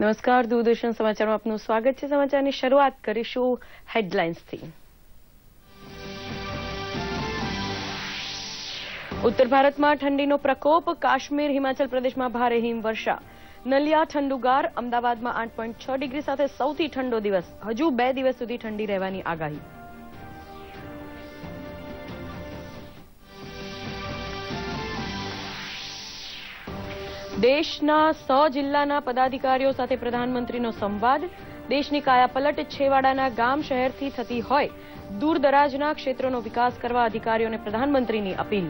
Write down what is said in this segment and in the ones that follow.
નમસ્કાર, દૂરદર્શન સમાચારમાં આપનું સ્વાગત છે। સમાચારની શરૂઆત કરીશું હેડલાઇન્સથી। ઉત્તર ભારતમાં ઠંડીનો પ્રકોપ, કાશ્મીર, હિમાચલ પ્રદેશમાં ભારે હિમવર્ષા, નલિયા ઠંડુગાર, અમદાવાદમાં 8.6 ડિગ્રી સાથે સૌથી ઠંડો દિવસ, હજુ 2 દિવસ સુધી ઠંડી રહેવાની આગાહી। દેશના 100 જિલ્લાના પદાધિકારીઓ સાથે પ્રધાનમંત્રીનો સંવાદ, દેશની કાયાપલટ છેવાડાના ગામ શહેરથી થતી હોય, દૂરદરાજના ક્ષેત્રોનો વિકાસ કરવા અધિકારીઓને પ્રધાનમંત્રીની અપીલ।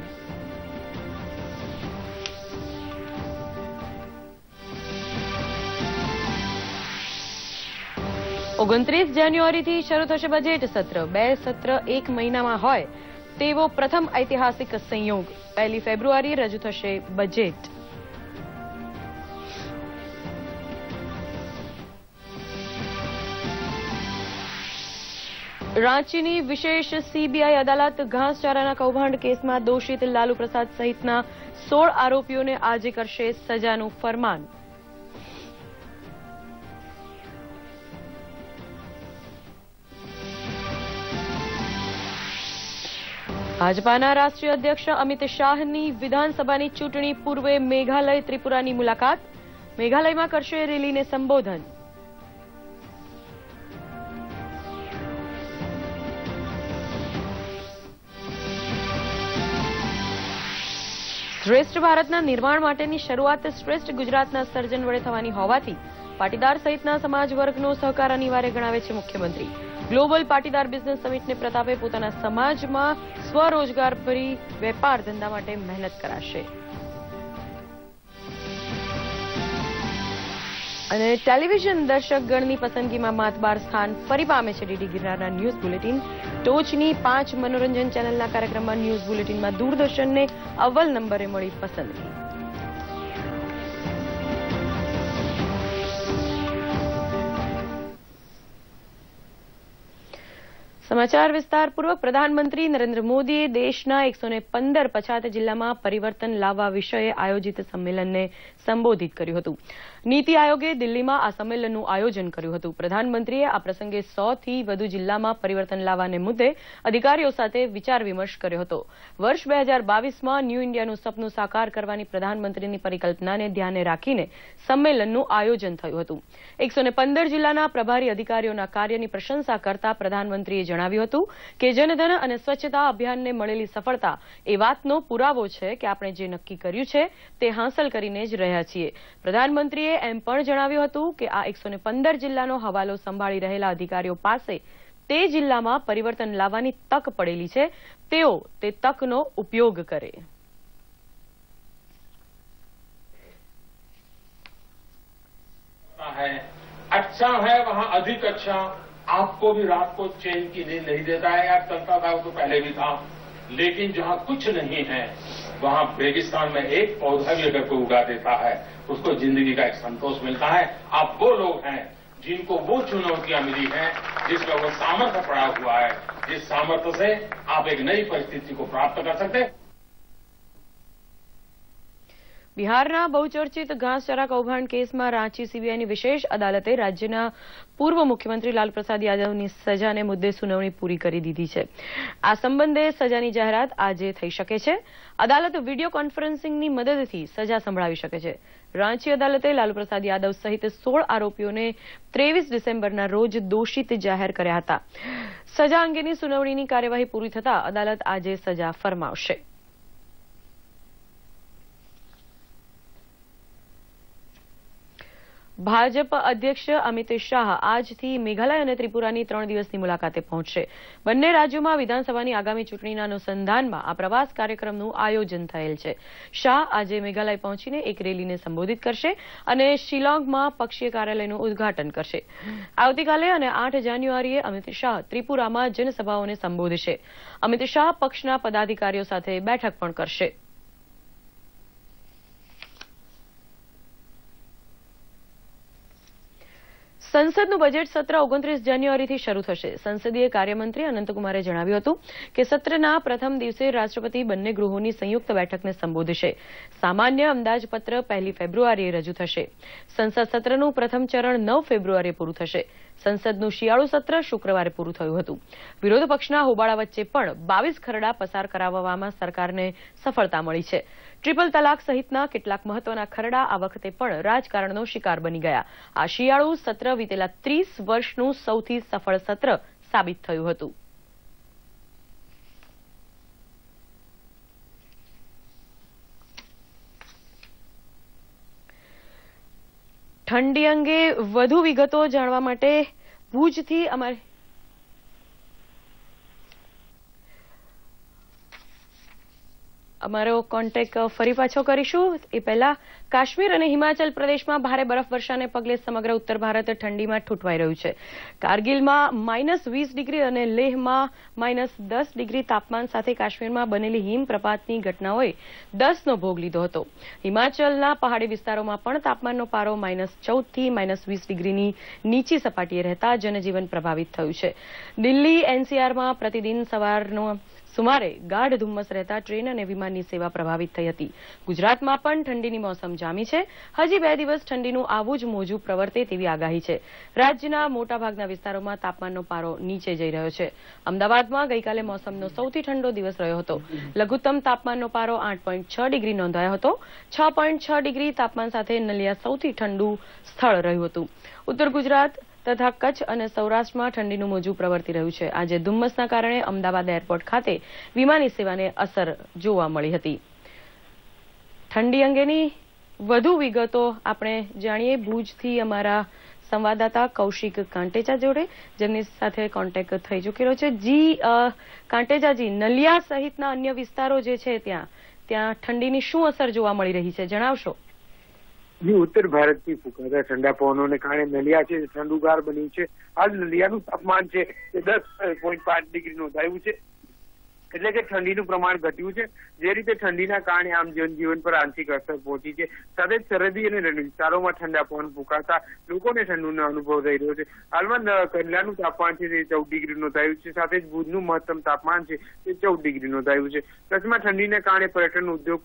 ઓગણત્રીસ જાન્યુઆરીથી શરૂ થશે બજેટ સત્ર, 2 સત્ર 1 મહિનામાં હોય તેવો પ્રથમ ઐતિહાસિક સંયોગ, 1 ફેબ્રુઆરીએ રજૂ થશે બજેટ। રાંચીની વિશેષ સીબીઆઈ અદાલત ઘાસચારાના કૌભાંડ કેસમાં દોષિત લાલુ પ્રસાદ સહિતના 16 આરોપીઓને આજે કરશે સજાનું ફરમાન। ભાજપાના રાષ્ટ્રીય અધ્યક્ષ અમિત શાહની વિધાનસભાની ચૂંટણી પૂર્વે મેઘાલય, ત્રિપુરાની મુલાકાત, મેઘાલયમાં કરશે રેલીને સંબોધન। શ્રેષ્ઠ ભારતના નિર્માણ માટેની શરૂઆત શ્રેષ્ઠ ગુજરાતના સર્જન વડે થવાની હોવાથી પાટીદાર સહિતના સમાજ વર્ગનો સહકાર અનિવાર્ય ગણાવે છે મુખ્યમંત્રી। ગ્લોબલ પાટીદાર બિઝનેસ સમિટને પ્રતાપે પોતાના સમાજમાં સ્વરોજગારભરી વેપાર ધંધા માટે મહેનત કરાશે। અને ટેલિવિઝન દર્શકગણની પસંદગીમાં માતબાર સ્થાન ફરી પામે છે ડીડી ગિરનારના ન્યૂઝ બુલેટિન। ટોચની 5 મનોરંજન ચેનલના કાર્યક્રમમાં ન્યૂઝ બુલેટિનમાં દૂરદર્શનને અવ્વલ નંબરે મળી પસંદગી। સમાચાર વિસ્તારપૂર્વક। પ્રધાનમંત્રી નરેન્દ્ર મોદીએ દેશના 115 પછાત જિલ્લામાં પરિવર્તન લાવવા વિષયે આયોજિત સંમેલનને સંબોધિત કર્યું હતું। નીતિ આયોગે દિલ્હીમાં આ સંમેલનનું આયોજન કર્યું હતું। પ્રધાનમંત્રીએ આ પ્રસંગે 100થી વધુ જિલ્લામાં પરિવર્તન લાવવાને મુદ્દે અધિકારીઓ સાથે વિચાર વિમર્શ કર્યો હતો। વર્ષ 2022માં ન્યૂ ઇન્ડિયાનું સપનું સાકાર કરવાની પ્રધાનમંત્રીની પરિકલ્પનાને ધ્યાને રાખીને સંમેલનનું આયોજન થયું હતું। 115 જિલ્લાના પ્રભારી અધિકારીઓના કાર્યની પ્રશંસા કરતા પ્રધાનમંત્રીએ જણાવ્યું હતું કે જનધન અને સ્વચ્છતા અભિયાનને મળેલી સફળતા એ વાતનો પુરાવો છે કે આપણે જે નક્કી કર્યું છે તે હાંસલ કરીને જ રહ્યા છીએ। પ્રધાનમંત્રીએ એમ પણ જણાવ્યું હતું કે આ 115 જિલ્લાનો હવાલો સંભાળી રહેલા અધિકારીઓ પાસે તે જિલ્લામાં પરિવર્તન લાવવાની તક પડેલી છે, તેઓ તે તકનો ઉપયોગ કરે। अच्छा है वहां अधिक अच्छा, आपको भी रात को चैन की नींद नहीं देता है। यार चलता था वो तो पहले भी था, लेकिन जहां कुछ नहीं है वहां रेगिस्तान में एक पौधा भी अगर कोई उगा देता है उसको जिंदगी का एक संतोष मिलता है। आप वो लोग हैं जिनको वो चुनौतियां मिली हैं, जिसमें वो सामर्थ्य पड़ा हुआ है, जिस सामर्थ्य से आप एक नई परिस्थिति को प्राप्त कर सकते हैं। બિહારના બહુચર્ચિત ઘાસચારા કૌભાંડ કેસમાં રાંચી સીબીઆઈની વિશેષ અદાલતે રાજ્યના પૂર્વ મુખ્યમંત્રી લાલુ પ્રસાદ યાદવની સજાને મુદ્દે સુનાવણી પૂરી કરી દીધી છે। આ સંબંધે સજાની જાહેરાત આજે થઈ શકે છે। અદાલત વિડીયો કોન્ફરન્સિંગની મદદથી સજા સંભળાવી શકે છે। રાંચી અદાલતે લાલુ પ્રસાદ યાદવ સહિત 16 આરોપીઓને 23 ડિસેમ્બરના રોજ દોષિત જાહેર કર્યા હતા। સજા અંગેની સુનાવણીની કાર્યવાહી પૂરી થતા અદાલત આજે સજા ફરમાવશે। ભાજપ અધ્યક્ષ અમિત શાહ આજથી મેઘાલય અને ત્રિપુરાની 3 દિવસની મુલાકાતે પહોંચશે। બંને રાજ્યોમાં વિધાનસભાની આગામી ચૂંટણીના અનુસંધાનમાં આ પ્રવાસ કાર્યક્રમનું આયોજન થયેલ છે। શાહ આજે મેઘાલય પહોંચીને એક રેલીને સંબોધિત કરશે અને શિલોંગમાં પક્ષીય કાર્યાલયનું ઉદ્ઘાટન કરશે। આવતીકાલે અને 8 જાન્યુઆરીએ અમિત શાહ ત્રિપુરામાં જનસભાઓને સંબોધશે। અમિત શાહ પક્ષના પદાધિકારીઓ સાથે બેઠક પણ કરશે। સંસદનું બજેટ સત્ર 29 જાન્યુઆરીથી શરૂ થશે. સંસદીય કાર્યમંત્રી અનંતકુમારે જણાવ્યું હતું કે સત્રના પ્રથમ દિવસે રાષ્ટ્રપતિ બંને ગૃહોની સંયુક્ત બેઠકને સંબોધશે. સામાન્ય અંદાજપત્ર 1 ફેબ્રુઆરીએ રજૂ થશે. સંસદ સત્રનું પ્રથમ ચરણ 9 ફેબ્રુઆરીએ પૂરું થશે. સંસદનું શિયાળુ સત્ર શુક્રવારે પૂરું થયું હતું. વિરોધ પક્ષના હોબાળા વચ્ચે પણ 22 ખરડા પસાર કરાવવામાં સરકારને સફળતા મળી છે. ટ્રિપલ તલાક સહિતના કેટલાક મહત્વના ખરડા આ વખતે પણ રાજકારણનો શિકાર બની ગયા. આ શિયાળુ સત્ર વિતેલા 30 વર્ષનું સૌથી સફળ સત્ર સાબિત થયું હતું. ઠંડી અંગે વધુ વિગતો જાણવા માટે ભુજથી અમારો કોન્ટેક્ટ ફરી પાછો કરીશું. એ પહેલા કાશ્મીર અને હિમાચલ પ્રદેશમાં ભારે બરફવર્ષાને પગલે સમગ્ર ઉત્તર ભારત ઠંડીમાં ઠૂંઠવાઈ રહ્યું છે. કારગિલમાં -20 ડિગ્રી અને લેહમાં -10 ડિગ્રી તાપમાન સાથે કાશ્મીરમાં બનેલી હિમપ્રપાતની ઘટનાઓએ 10નો ભોગ લીધો હતો. હિમાચલના પહાડી વિસ્તારોમાં પણ તાપમાનનો પારો -14 થી -20 ડિગ્રીની નીચી સપાટીએ રહેતા જનજીવન પ્રભાવિત થયું છે. દિલ્હી એનસીઆરમાં પ્રતિદિન સુમારે ગાઢ ધુમ્મસ રહેતા ટ્રેન અને વિમાનની સેવા પ્રભાવિત થઈ હતી. ગુજરાતમાં પણ ઠંડીની મોસમ જામી છે. હજી 2 દિવસ ઠંડીનું આવું જ મોજું પ્રવર્તે તેવી આગાહી છે. રાજ્યના મોટાભાગના વિસ્તારોમાં તાપમાનનો પારો નીચે જઈ રહ્યો છે. અમદાવાદમાં ગઈકાલે મોસમનો સૌથી ઠંડો દિવસ રહ્યો હતો. લઘુત્તમ તાપમાનનો પારો 8.6 ડિગ્રી નોંધાયો હતો. 6.6 ડિગ્રી તાપમાન સાથે નલિયા સૌથી ઠંડુ સ્થળ રહ્યું હતું. ઉત્તર ગુજરાત તથા કચ્છ અને સૌરાષ્ટ્રમાં ઠંડીનું મોજું પ્રવર્તી રહ્યું છે. આજે ધુમ્મસના કારણે અમદાવાદ એરપોર્ટ ખાતે વિમાની સેવાને અસર જોવા મળી હતી. ઠંડી અંગેની વધુ વિગતો આપણે જાણીએ ભુજથી અમારા સંવાદદાતા કૌશિક કાંટેચા જોડે, જેમની સાથે કોન્ટેક્ટ થઈ ચૂકેલો છે. જી કાંટેચાજી, નલિયા સહિતના અન્ય વિસ્તારો જે છે ત્યાં ઠંડીની શું અસર જોવા મળી રહી છે, જણાવશો? ઉત્તર ભારતથી ફૂંકાતા ઠંડા પવનોને કારણે નલિયા છે ઠંડુગાર બન્યું છે. હાલ નલિયાનું તાપમાન છે એ 10.5 ડિગ્રી નોંધાયું છે, એટલે કે ઠંડીનું પ્રમાણ ઘટ્યું છે. જે રીતે ઠંડીના કારણે આમ જનજીવન પર આંશિક અસર પહોંચી છે, સાથે જ સરહદી અને રણ વિસ્તારોમાં ઠંડા પવન ફૂંકાતા લોકોને ઠંડીનો અનુભવ થઈ રહ્યો છે. હાલમાં કંડલાનું તાપમાન છે તે 14 ડિગ્રી નોંધાયું છે, સાથે જ ભુજનું મહત્તમ તાપમાન છે તે 14 ડિગ્રી નોંધાયું છે. કચ્છમાં ઠંડીને કારણે પર્યટન ઉદ્યોગ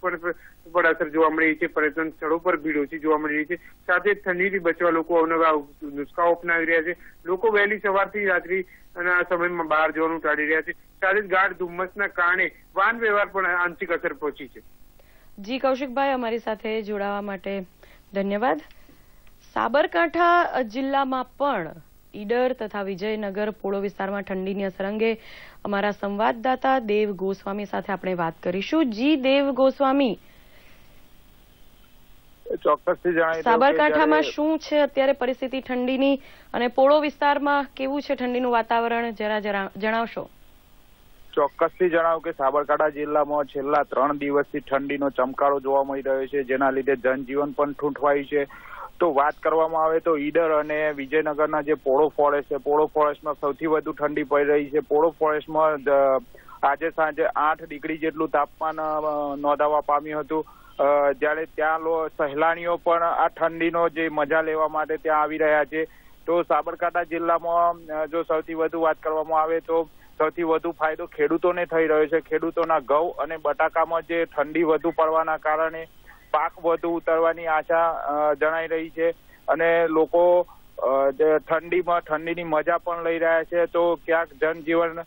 પર અસર જોવા મળી રહી છે. પર્યટન સ્થળો પર ભીડ ઓછી જોવા મળી રહી છે. સાથે જ ઠંડીથી બચવા લોકો અવનવા નુસ્ખાઓ અપનાવી રહ્યા છે. લોકો વહેલી સવારથી રાત્રિ અને આ સમયમાં બહાર જવાનું ટાળી રહ્યા છે. સાથે જ ગાઢ ધુમ્મસના કારણે વાહન વ્યવહાર પણ આંશિક અસર પહોંચી છે. જી કૌશિકભાઈ, અમારી સાથે જોડાવા માટે ધન્યવાદ. સાબરકાંઠા જિલ્લામાં પણ ઈડર તથા વિજયનગર પોળો વિસ્તારમાં ઠંડીની અસર અંગે અમારા સંવાદદાતા દેવ ગોસ્વામી સાથે આપણે વાત કરીશું. જી દેવ ગોસ્વામી, ચોક્કસથી જણાવી સાબરકાંઠામાં શું છે અત્યારે પરિસ્થિતિ ઠંડીની, અને પોળો વિસ્તારમાં કેવું છે ઠંડીનું વાતાવરણ, જરા જણાવશો? ચોક્કસથી જણાવું કે સાબરકાંઠા જિલ્લામાં છેલ્લા 3 દિવસથી ઠંડીનો ચમકારો જોવા મળી રહ્યો છે, જેના લીધે જનજીવન પણ ઠૂંઠવાયું છે. તો વાત કરવામાં આવે તો ઈડર અને વિજયનગરના જે પોળો ફોરેસ્ટ છે, પોળો ફોરેસ્ટમાં સૌથી વધુ ઠંડી પડી રહી છે. પોળો ફોરેસ્ટમાં આજે સાંજે 8 ડિગ્રી જેટલું તાપમાન નોંધાવા પામ્યું હતું, જ્યારે ત્યાં સહેલાણીઓ પણ આ ઠંડીનો જે મજા લેવા માટે ત્યાં આવી રહ્યા છે. તો સાબરકાંઠા જિલ્લામાં જો સૌથી વધુ વાત કરવામાં આવે તો સૌથી વધુ ફાયદો ખેડૂતોને થઈ રહ્યો છે. ખેડૂતોના ઘઉં અને બટાકામાં જે ઠંડી વધુ પડવાના કારણે પાક વધુ ઉતરવાની આશા જણાઈ રહી છે, અને લોકો ઠંડીની મજા પણ લઈ રહ્યા છે. તો ક્યાંક જનજીવન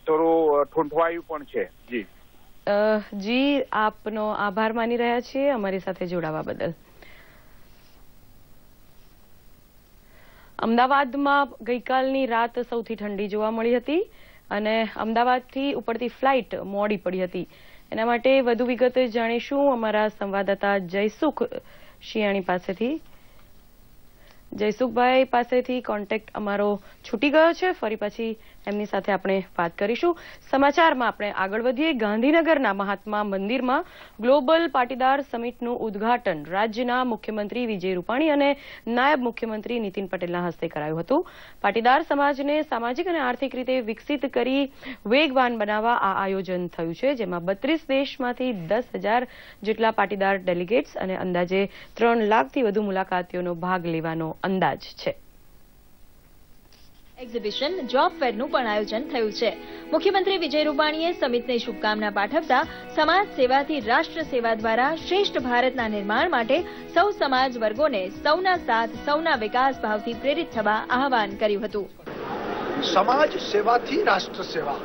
થોડું ઠૂંઠવાયું પણ છે. જી આપનો આભાર માની રહ્યા છીએ અમારી સાથે જોડાવા બદલ. અમદાવાદમાં ગઈકાલની રાત સૌથી ઠંડી જોવા મળી હતી, અને અમદાવાદથી ઉપડતી ફ્લાઇટ મોડી પડી હતી. એના માટે વધુ વિગત જાણીશું અમારા સંવાદદાતા જયસુખ શિયાણી પાસેથી. જયસુખભાઈ પાસેથી કોન્ટેક્ટ અમારો છૂટી ગયો છે. ફરી પછી એમની સાથે આપણે વાત કરીશું. સમાચારમાં આપણે આગળ વધીએ. ગાંધીનગરના મહાત્મા મંદિરમાં ગ્લોબલ પાટીદાર સમિટનું ઉદ્ઘાટન રાજ્યના મુખ્યમંત્રી વિજય રૂપાણી અને નાયબ મુખ્યમંત્રી નીતિન પટેલના હસ્તે કરાયું હતું. પાટીદાર સમાજને સામાજિક અને આર્થિક રીતે વિકસિત કરી વેગવાન બનાવવા આ આયોજન થયું છે, જેમાં 32 દેશમાંથી 10,000 જેટલા પાટીદાર ડેલિગેટ્સ અને અંદાજે 3 લાખથી વધુ મુલાકાતીઓનો ભાગ લેવાનો અંદાજ છે. એક્ઝિબિશન જોબ ફેરનું પણ આયોજન થયું છે. મુખ્યમંત્રી વિજય રૂપાણીએ સમિટને શુભકામના પાઠવતા સમાજ સેવાથી રાષ્ટ્ર સેવા દ્વારા શ્રેષ્ઠ ભારતના નિર્માણ માટે સૌ સમાજ વર્ગોને સૌના સાથ સૌના વિકાસ ભાવથી પ્રેરિત થવા આહવાન કર્યું હતું. સમાજ સેવાથી રાષ્ટ્ર સેવા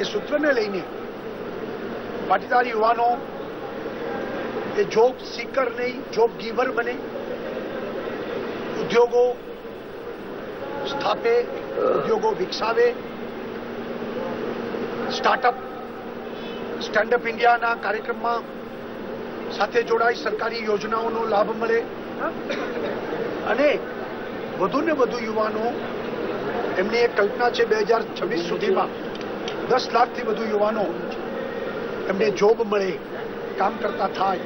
એ સૂત્રને લઈને પાટીદાર યુવાનો એ જોબ સીકર નહીં, જોબ ગીવર બને, ઉદ્યોગો સ્થાપે, ઉદ્યોગો વિકસાવે, સ્ટેન્ડઅપ ઇન્ડિયાના કાર્યક્રમમાં સાથે જોડાઈ સરકારી યોજનાઓનો લાભ મળે અને વધુને વધુ યુવાનો, એમની એક કલ્પના છે 2026 સુધીમાં 10 લાખથી વધુ યુવાનો એમને જોબ મળે, કામ કરતા થાય,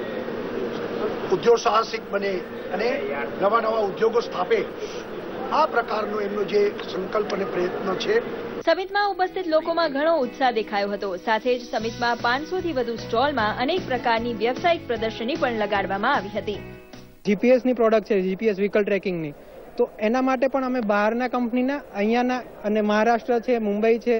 ઉદ્યોગ સાહસિક બને અને નવા નવા ઉદ્યોગો સ્થાપે. આ પ્રકારનો એમનો જે સંકલ્પ અને પ્રયત્નો છે. સમિટમાં ઉપસ્થિત લોકોમાં ઘણો ઉત્સાહ દેખાયો હતો. સાથે જ સમિટમાં 500થી વધુ સ્ટોલમાં અનેક પ્રકારની વ્યવસાયિક પ્રદર્શની પણ લગાડવામાં આવી હતી. જીપીએસની પ્રોડક્ટ છે, જીપીએસ વ્હીકલ ટ્રેકિંગની, તો એના માટે પણ અમે બહારના કંપનીના, અહીંયાના અને મહારાષ્ટ્ર છે, મુંબઈ છે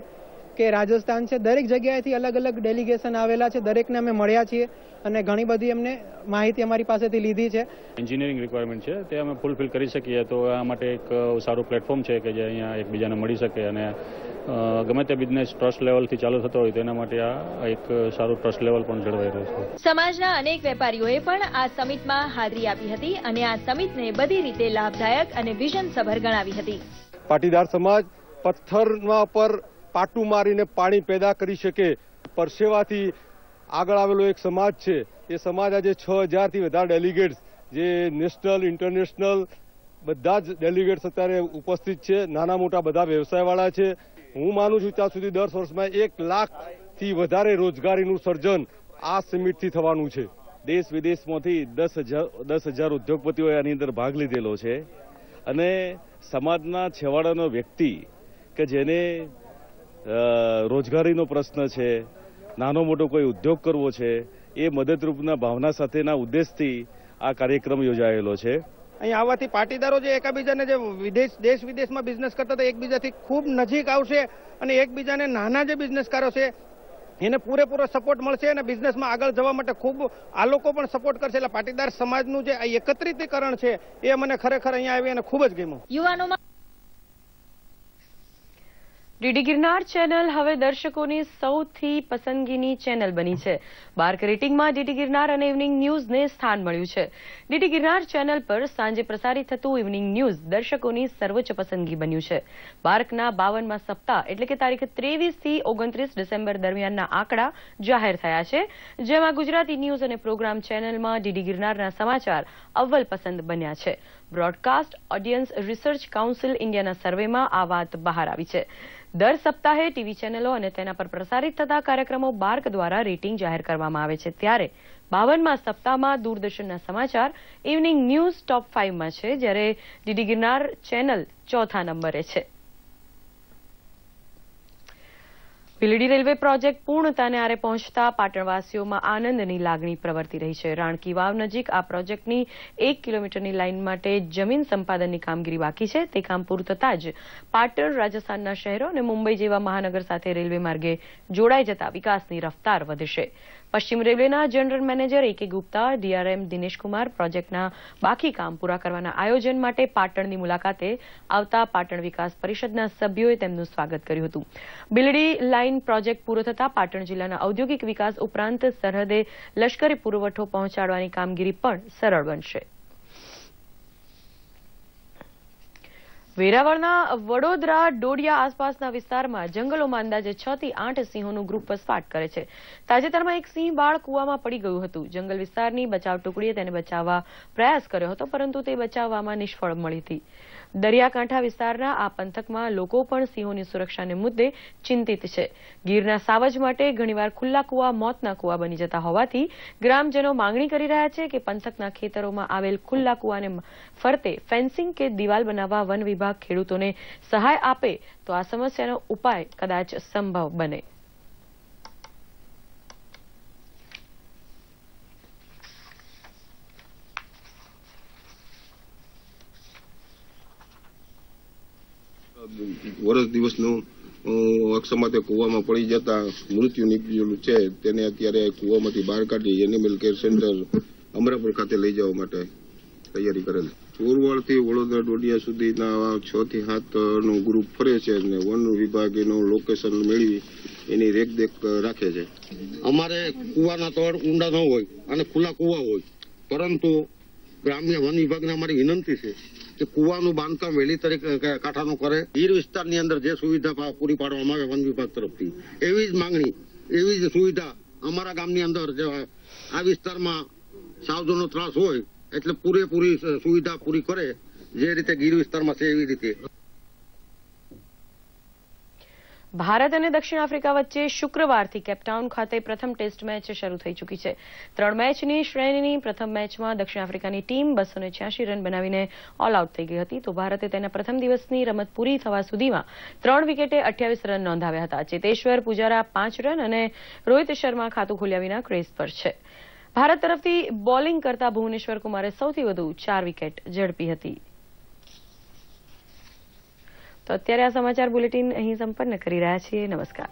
કે રાજસ્થાન છે, દરેક જગ્યાએથી અલગ અલગ ડેલિગેશન આવેલા છે. દરેકને અમે મળ્યા છીએ અને ઘણી બધી એમને માહિતી અમારી પાસેથી લીધી છે. એન્જિનિયરિંગ રિક્વાયરમેન્ટ છે તે અમે ફૂલફિલ કરી શકીએ તો આ માટે એક સારું પ્લેટફોર્મ છે કે જે અહીંયા એકબીજાને મળી શકે અને ગમે તે બિઝનેસ ટ્રસ્ટ લેવલથી ચાલુ થતો હોય તેના માટે આ એક સારું ટ્રસ્ટ લેવલ પણ જળવાઈ રહ્યું છે. સમાજના અનેક વેપારીઓએ પણ આ સમિટમાં હાજરી આપી હતી અને આ સમિટને બધી રીતે લાભદાયક અને વિઝનસભર ગણાવી હતી. પાટીદાર સમાજ પથ્થરના પર પાટું મારીને પાણી પેદા કરી શકે પરસેવાથી આગળ આવેલો એક સમાજ છે. એ સમાજ આજે 6000થી વધારે ડેલિગેટ્સ, જે નેશનલ ઇન્ટરનેશનલ બધા જ ડેલિગેટ્સ અત્યારે ઉપસ્થિત છે. નાના મોટા બધા વ્યવસાયવાળા છે. હું માનું છું ત્યાં સુધી 10 વર્ષમાં 1 લાખથી વધારે રોજગારીનું સર્જન આ સમિટથી થવાનું છે. દેશ વિદેશમાંથી 10,000 ઉદ્યોગપતિઓએ આની અંદર ભાગ લીધેલો છે અને સમાજના છેવાડાનો વ્યક્તિ કે જેને રોજગારીનો પ્રશ્ન છે, નાનો મોટો કોઈ ઉદ્યોગ કરવો છે, એ મદદરૂપના ભાવના સાથેના ઉદ્દેશથી આ કાર્યક્રમ યોજાયેલો છે. અહીં આવવાથી પાટીદારો જે એકબીજાને જે દેશ વિદેશમાં બિઝનેસ કરતા હતા એકબીજાથી ખૂબ નજીક આવશે અને એકબીજાને નાના જે બિઝનેસકારો છે એને પૂરેપૂરો સપોર્ટ મળશે અને બિઝનેસમાં આગળ જવા માટે ખૂબ આ લોકો પણ સપોર્ટ કરશે. એટલે પાટીદાર સમાજનું જે એકત્રીકરણ છે એ મને ખરેખર અહીંયા આવી અને ખૂબ જ ગમ્યું. યુવાનોમાં ડીડી ગિરનાર ચેનલ હવે દર્શકોની સૌથી પસંદગીની ચેનલ બની છે. બાર્ક રેટિંગમાં ડીડી ગિરનાર અને ઇવનિંગ ન્યૂઝને સ્થાન મળ્યું છે. ડીડી ગિરનાર ચેનલ પર સાંજે પ્રસારિત થતું ઇવનિંગ ન્યૂઝ દર્શકોની સર્વોચ્ચ પસંદગી બન્યું છે. બાર્કના 52મા સપ્તાહ એટલે કે તારીખ 23થી 29 ડિસેમ્બર દરમિયાનના આંકડા જાહેર થયા છે, જેમાં ગુજરાતી ન્યૂઝ અને પ્રોગ્રામ ચેનલમાં ડીડી ગિરનારના સમાચાર અવ્વલ પસંદ બન્યા છે. બ્રોડકાસ્ટ ઓડિયન્સ રિસર્ચ કાઉન્સિલ ઇન્ડિયાના સર્વેમાં આ વાત બહાર આવી છે. દર સપ્તાહે ટીવી ચેનલો અને તેના પર પ્રસારિત થતા કાર્યક્રમો બાર્ક દ્વારા રેટિંગ જાહેર કરવામાં આવે છે. ત્યારે 52મા સપ્તાહમાં દૂરદર્શનના સમાચાર ઇવનિંગ ન્યૂઝ ટોપ 5માં છે, જ્યારે ડીડી ગિરનાર ચેનલ 4થા નંબરે છે. ભીલડી રેલવે પ્રોજેક્ટ પૂર્ણતાને આરે પહોંચતા પાટણવાસીઓમાં આનંદની લાગણી પ્રવર્તી રહી છે. રાણકી વાવ નજીક આ પ્રોજેક્ટની 1 કિલોમીટરની લાઇન માટે જમીન સંપાદનની કામગીરી બાકી છે. તે કામ પૂરું થતાં જ પાટણ, રાજસ્થાનના શહેરો અને મુંબઈ જેવા મહાનગર સાથે રેલવે માર્ગે જોડાઈ જતા વિકાસની રફતાર વધશે. પશ્ચિમ રેલવેના general manager A.K. Gupta, DRM Dineshkumar પ્રોજેક્ટના બાકી કામ પૂરા કરવાના આયોજન માટે પાટણની મુલાકાતે આવતા પાટણ વિકાસ પરિષદના સભ્યોએ તેમનું સ્વાગત કર્યું હતું. ભીલડી લાઇન પ્રોજેક્ટ પૂરો થતાં પાટણ જિલ્લાના ઔદ્યોગિક વિકાસ ઉપરાંત સરહદે લશ્કરી પુરવઠો પહોંચાડવાની કામગીરી પણ સરળ બનશે. વેરાવળના વડોદરા ડોડિયા આસપાસના વિસ્તારમાં જંગલોમાં અંદાજે 6 થી 8 સિંહોનું ગ્રુપ વસવાટ કરે છે. તાજેતરમાં એક સિંહ બાળ કૂવામાં પડી ગયું હતું. જંગલ વિસ્તારની બચાવ ટુકડીએ તેને બચાવવા પ્રયાસ કર્યો હતો, પરંતુ તે બચાવવામાં નિષ્ફળ મળી હતી. દરિયાકાંઠા વિસ્તારના આ પંથકમાં લોકો પણ સિંહોની સુરક્ષાને મુદ્દે ચિંતિત છે. ગીરના સાવજ માટે ઘણીવાર ખુલ્લા કૂવા મોતના કૂવા બની જતા હોવાથી ગ્રામજનો માંગણી કરી રહ્યા છે કે પંથકના ખેતરોમાં આવેલ ખુલ્લા કૂવાને ફરતે ફેન્સિંગ કે દિવાલ બનાવવા વન વિભાગ ખેડૂતોને સહાય આપે તો આ સમસ્યાનો ઉપાય કદાચ સંભવ બને. વર્ષ દિવસનું અકસ્માતે કૂવામાં પડી જતા મૃત્યુ નીપજેલું છે તેને અત્યારે કૂવામાંથી બહાર કાઢી એનિમલ કેર સેન્ટર અમરાપુર ખાતે લઈ જવા માટે તૈયારી કરેલ. ચોરવાડથી વડોદરા ડોડિયા સુધીના 6 થી 7 નું ગ્રુપ ફરે છે અને વન વિભાગ એનું લોકેશન મેળવી એની રેખદેખ રાખે છે. અમારે કૂવાના તળ ઊંડા ન હોય અને ખુલ્લા કૂવા હોય, પરંતુ ગ્રામ્ય વન વિભાગને અમારી વિનંતી છે કે કૂવાનું બાંધકામ વહેલી તરીકે કાંઠાનું કરે. ગીર વિસ્તારની અંદર જે સુવિધા પૂરી પાડવામાં આવે વન વિભાગ તરફથી એવી જ માંગણી, એવી જ સુવિધા અમારા ગામની અંદર આ વિસ્તારમાં સાવજોનો ત્રાસ હોય એટલે પૂરેપૂરી સુવિધા પૂરી કરે, જે રીતે ગીર વિસ્તારમાં છે એવી રીતે. ભારત અને દક્ષિણ આફ્રિકા વચ્ચે શુક્રવારથી કેપટાઉન ખાતે પ્રથમ ટેસ્ટ મેચ શરૂ થઈ ચૂકી છે. 3 મેચની શ્રેણીની પ્રથમ મેચમાં દક્ષિણ આફ્રિકાની ટીમ 286 રન બનાવીને ઓલ આઉટ થઈ ગઈ હતી, તો ભારતે તેના પ્રથમ દિવસની રમત પૂરી થવા સુધીમાં 3 વિકેટે 28 રન નોંધાવ્યા હતા. ચેતેશ્વર પુજારા 5 રન અને રોહિત શર્મા ખાતું ખોલ્યા વિના ક્રીઝ પર છે. ભારત તરફથી બોલિંગ કરતા ભુવનેશ્વર કુમારે સૌથી વધુ 4 વિકેટ ઝડપી હતી. તો અત્યારે આ સમાચાર બુલેટિન અહીં સંપન્ન કરી રહ્યા છીએ. નમસ્કાર.